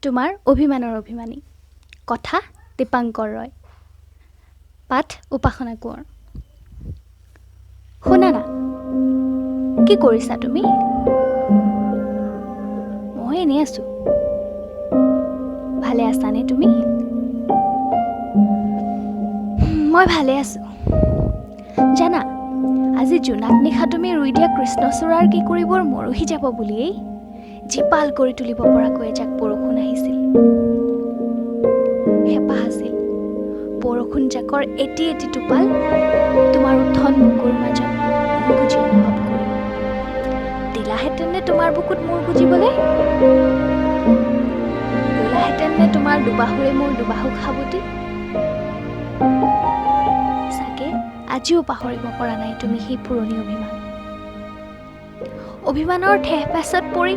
তোমাৰ অভিমানৰ অভিমানী। কথা দীপাংকৰ ৰয়। পাঠ উপাসনা কোঁৱৰ। শুনা না, কি কৰিছা তুমি? মই এনেই আছো। ভালে আছানে তুমি? মই ভালে আছো। জানা, আজি জোনাক নিশা তুমি ৰুই দিয়া কৃষ্ণচূড়াৰ কিকুৰিবোৰ মৰহি যাব বুলিয়েই জীপাল কৰি তুলিব পৰাকৈ এজাক বৰষুণ আহিছিল। হেঁপাহ আছিল বৰষুণ জাকৰ এটি এটি টোপাল তোমাৰ উঠন বুকুৰ মাজত মোৰ গুজি অনুভৱ কৰি দিলাহেঁতেনে তোমাৰ বুকুত মোৰ গুজিবলৈ, ৰুলাহেঁতেনে তোমাৰ দুবাহুৰে মোৰ দুবাহু সাবটি। চাগে আজিও পাহৰিব পৰা নাই তুমি সেই পুৰণি অভিমানৰ ঠেহ পেচত পৰি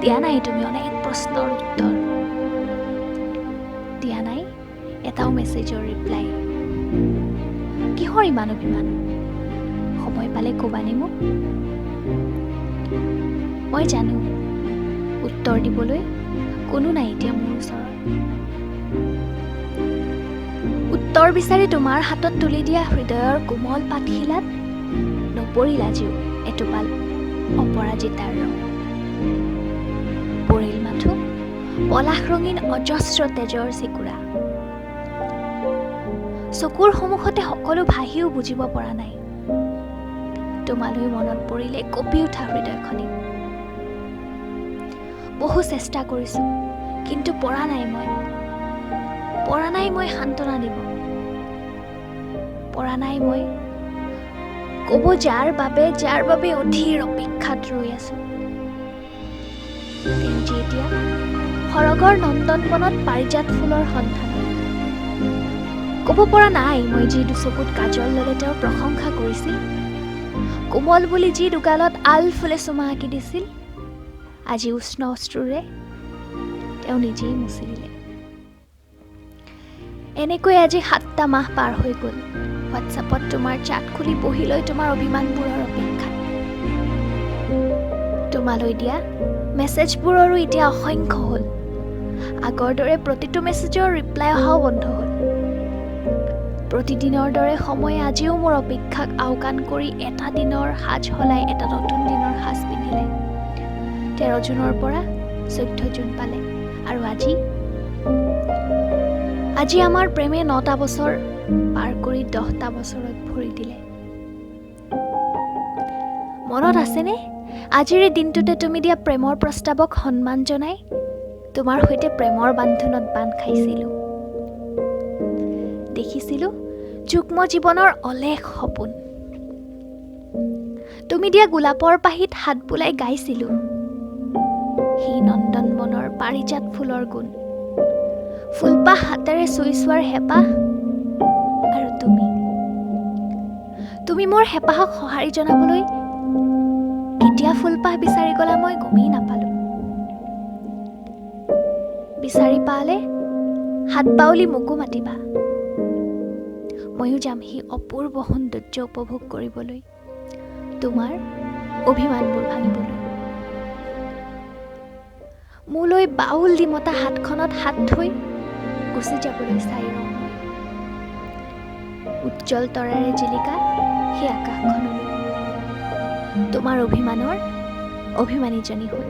দিয়া নাই তুমি অনেক প্ৰশ্নৰ উত্তৰ, দিয়া নাই এটাও মেছেজৰ ৰিপ্লাই। কিহৰ ইমান অভিমান? সময় পালে ক'বানে মোক? মই জানো উত্তৰ দিবলৈ কোনো নাই এতিয়া মোৰ ওচৰত। উত্তৰ বিচাৰি তোমাৰ হাতত তুলি দিয়া হৃদয়ৰ কোমল পাতশিলাত নপৰিল আজিও এটোপাল অপৰাজিতাৰ ৰং। পৰিল মাথো পলাশ ৰঙীন অজস্ৰ তেজৰ চিকুৰা। চকুৰ সন্মুখতে সকলো ভাহিও বুজিব পৰা নাই। তোমালৈ মনত পৰিলে কঁপি উঠা হৃদয়খনে। বহু চেষ্টা কৰিছো কিন্তু পৰা নাই মই সান্তনা দিব, পৰা নাই মই ক'ব যাৰ বাবে অধীৰ অপেক্ষাত ৰৈ আছো। তেওঁ যে এতিয়া সৰগৰ নন্দনবনত পাৰিজাত ফুলৰ সন্ধান। ক'ব পৰা নাই মই যি দুচকুত কাজল ল'লে তেওঁৰ প্ৰশংসা কৰিছিল, কোমল বুলি যি দুগালত আল ফুলে চুমা আঁকি দিছিল, আজি উষ্ণ অশ্ৰুৰে তেওঁ নিজেই মুচি দিলে। এনেকৈ আজি 7টা মাহ পাৰ হৈ গ'ল হোৱাটছআপত তোমাৰ চাট খুলি বহি লৈ তোমাৰ অভিমানবোৰৰ অপেক্ষাত। তোমালৈ দিয়া মেছেজবোৰৰো এতিয়া অসংখ্য হ'ল। আগৰ দৰে প্ৰতিটো মেছেজৰ ৰিপ্লাই অহাও বন্ধ হ'ল। প্ৰতিদিনৰ দৰে সময়ে আজিও মোৰ অপেক্ষাক আওকাণ কৰি এটা দিনৰ সাজ সলাই এটা নতুন দিনৰ সাজ পিন্ধিলে। 13 জুনৰ পৰা 14 জুন পালে আৰু আজি আমাৰ প্ৰেমে 9টা বছৰ পাৰ কৰি 10টা বছৰত ভৰি দিলে। মনত আছেনে আজিৰ এই দিনটোতে তুমি দিয়া প্ৰেমৰ প্ৰস্তাৱক সন্মান জনাই তোমাৰ সৈতে প্ৰেমৰ বান্ধোনত বান্ধ খাইছিলো। দেখিছিলো যুগ্ম জীৱনৰ অলেখ সপোন। তুমি দিয়া গোলাপৰ পাহিত হাত বুলাই গাইছিলো সেই নন্দনবনৰ পাৰিজাত ফুলৰ গুণ। ফুলপাহ হাতেৰে চুই চোৱাৰ হেঁপাহ, আৰু তুমি মোৰ হেঁপাহক সঁহাৰি জনাবলৈ কেতিয়া ফুলপাহ বিচাৰি গলা মই গমেই নাপালো। বিচাৰি পালে হাত বাউলি মোকো মাতিবা, ময়ো যাম সেই অপূৰ্ব সৌন্দৰ্য উপভোগ কৰিবলৈ, তোমাৰ অভিমানবোৰ ভাঙিবলৈ। মোলৈ বাউল দি মতা হাতখনত হাত থৈ গুচি যাবলৈ চাই ৰওঁ মই উজ্জ্বল তৰাৰে জিলিকা সেই আকাশখনলৈ। তোমাৰ অভিমানৰ অভিমানীজনী হ'ল।